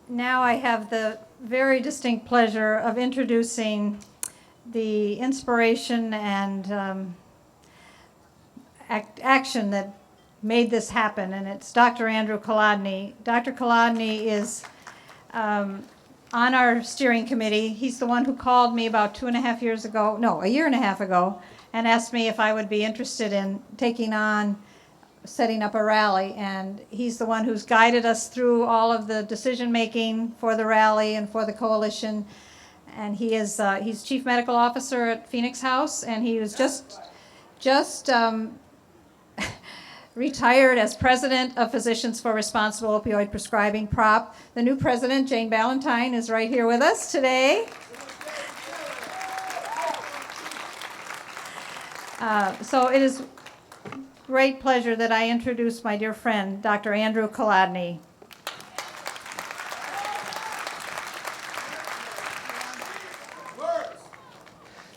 now I have the very distinct pleasure of introducing the inspiration and action that made this happen, and it's Dr. Andrew Kolodny. Dr. Kolodny is on our steering committee. He's the one who called me about 2.5 years ago, no, a year and a half ago, and asked me if I would be interested in taking on setting up a rally, and he's the one who's guided us through all of the decision making for the rally and for the coalition. And he's chief medical officer at Phoenix House, and he was just retired as president of Physicians for Responsible Opioid Prescribing, PROP. The new president, Jane Ballantyne, is right here with us today. So it is great pleasure that I introduce my dear friend, Dr. Andrew Kolodny.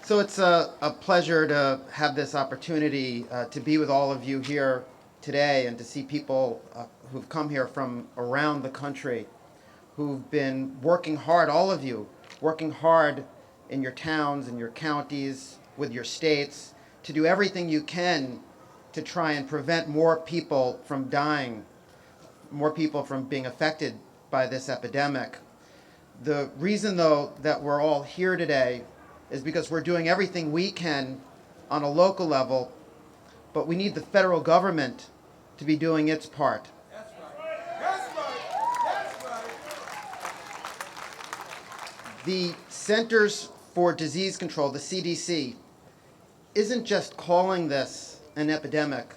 So it's a pleasure to have this opportunity to be with all of you here today and to see people who've come here from around the country who've been working hard, all of you, working hard in your towns and your counties, with your states, to do everything you can to try and prevent more people from dying, more people from being affected by this epidemic. The reason, though, that we're all here today is because we're doing everything we can on a local level, but we need the federal government to be doing its part. That's right. That's right. That's right. The Centers for Disease Control, the CDC, isn't just calling this an epidemic.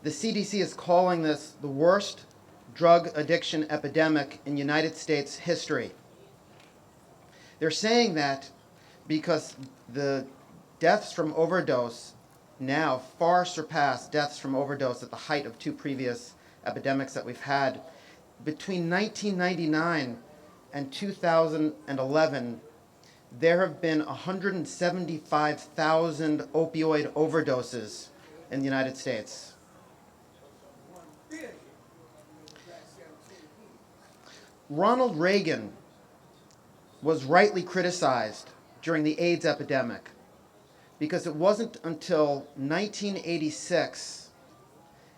The CDC is calling this the worst drug addiction epidemic in United States history. They're saying that because the deaths from overdose now far surpass deaths from overdose at the height of two previous epidemics that we've had. Between 1999 and 2011, there have been 175,000 opioid overdoses in the United States. Ronald Reagan was rightly criticized during the AIDS epidemic because it wasn't until 1986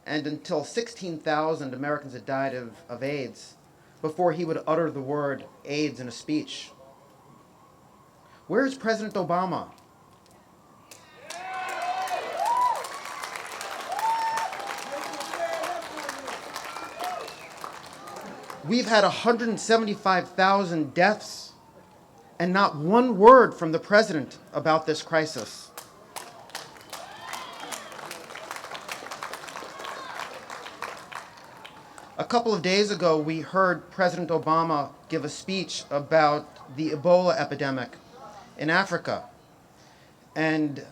and until 16,000 Americans had died of AIDS before he would utter the word AIDS in a speech. Where's President Obama? We've had 175,000 deaths and not one word from the president about this crisis. A couple of days ago, we heard President Obama give a speech about the Ebola epidemic in Africa. And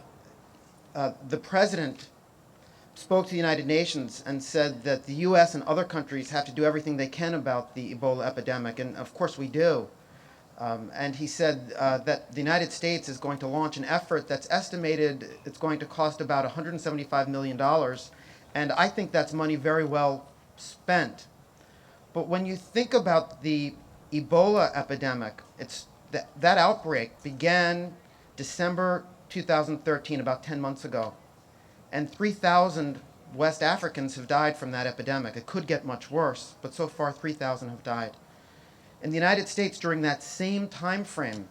the president spoke to the United Nations and said that the U.S. and other countries have to do everything they can about the Ebola epidemic, and of course we do. And he said that the United States is going to launch an effort that's estimated it's going to cost about $175 million, and I think that's money very well spent. But when you think about the Ebola epidemic, that outbreak began December 2013, about 10 months ago, and 3,000 West Africans have died from that epidemic. It could get much worse, but so far 3,000 have died. In the United States, during that same time frame,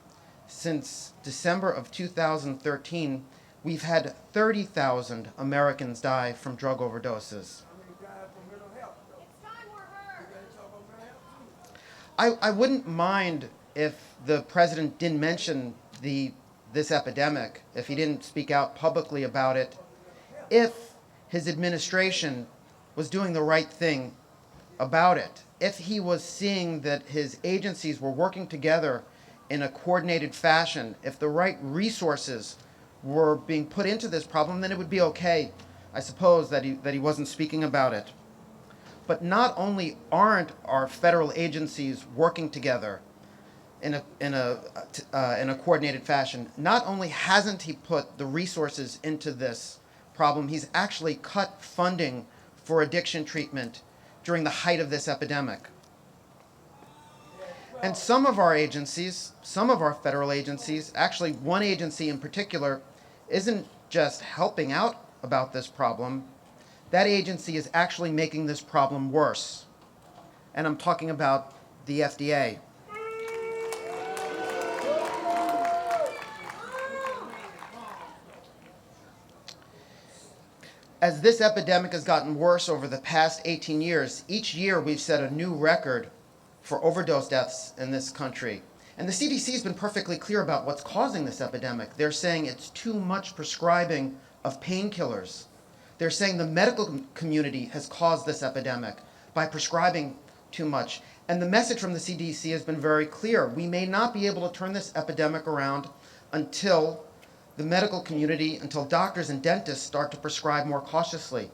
since December of 2013, we've had 30,000 Americans die from drug overdoses. I wouldn't mind if the president didn't mention this epidemic, if he didn't speak out publicly about it, if his administration was doing the right thing about it, if he was seeing that his agencies were working together in a coordinated fashion, if the right resources were being put into this problem, then it would be okay, I suppose, that he wasn't speaking about it. But not only aren't our federal agencies working together in a coordinated fashion, not only hasn't he put the resources into this problem, he's actually cut funding for addiction treatment during the height of this epidemic. And some of our agencies, some of our federal agencies, actually one agency in particular, isn't just helping out about this problem. That agency is actually making this problem worse. And I'm talking about the FDA. As this epidemic has gotten worse over the past 18 years, each year we've set a new record for overdose deaths in this country. And the CDC has been perfectly clear about what's causing this epidemic. They're saying it's too much prescribing of painkillers. They're saying the medical community has caused this epidemic by prescribing too much. And the message from the CDC has been very clear. We may not be able to turn this epidemic around until the medical community, until doctors and dentists start to prescribe more cautiously.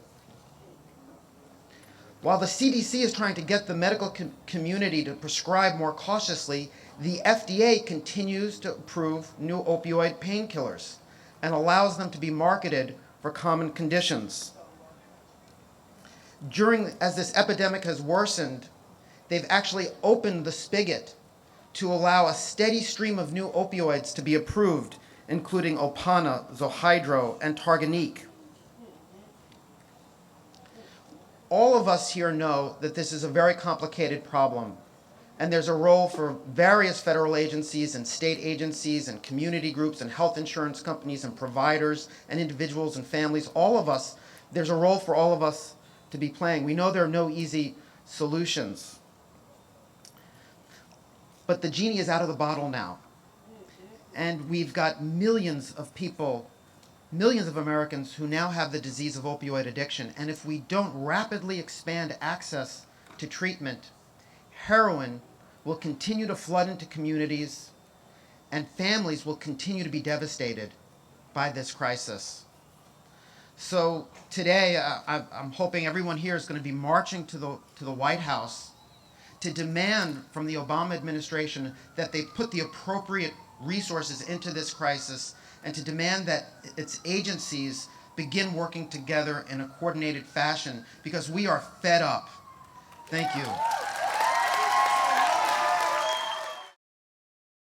While the CDC is trying to get the medical community to prescribe more cautiously, the FDA continues to approve new opioid painkillers and allows them to be marketed for common conditions. As this epidemic has worsened, they've actually opened the spigot to allow a steady stream of new opioids to be approved, including Opana, Zohydro, and Targanique. All of us here know that this is a very complicated problem, and there's a role for various federal agencies and state agencies and community groups and health insurance companies and providers and individuals and families. All of us, there's a role for all of us to be playing. We know there are no easy solutions. But the genie is out of the bottle now. And we've got millions of people, millions of Americans who now have the disease of opioid addiction. And if we don't rapidly expand access to treatment, heroin will continue to flood into communities, and families will continue to be devastated by this crisis. So today, I'm hoping everyone here is going to be marching to the White House to demand from the Obama administration that they put the appropriate resources into this crisis, and to demand that its agencies begin working together in a coordinated fashion, because we are fed up. Thank you.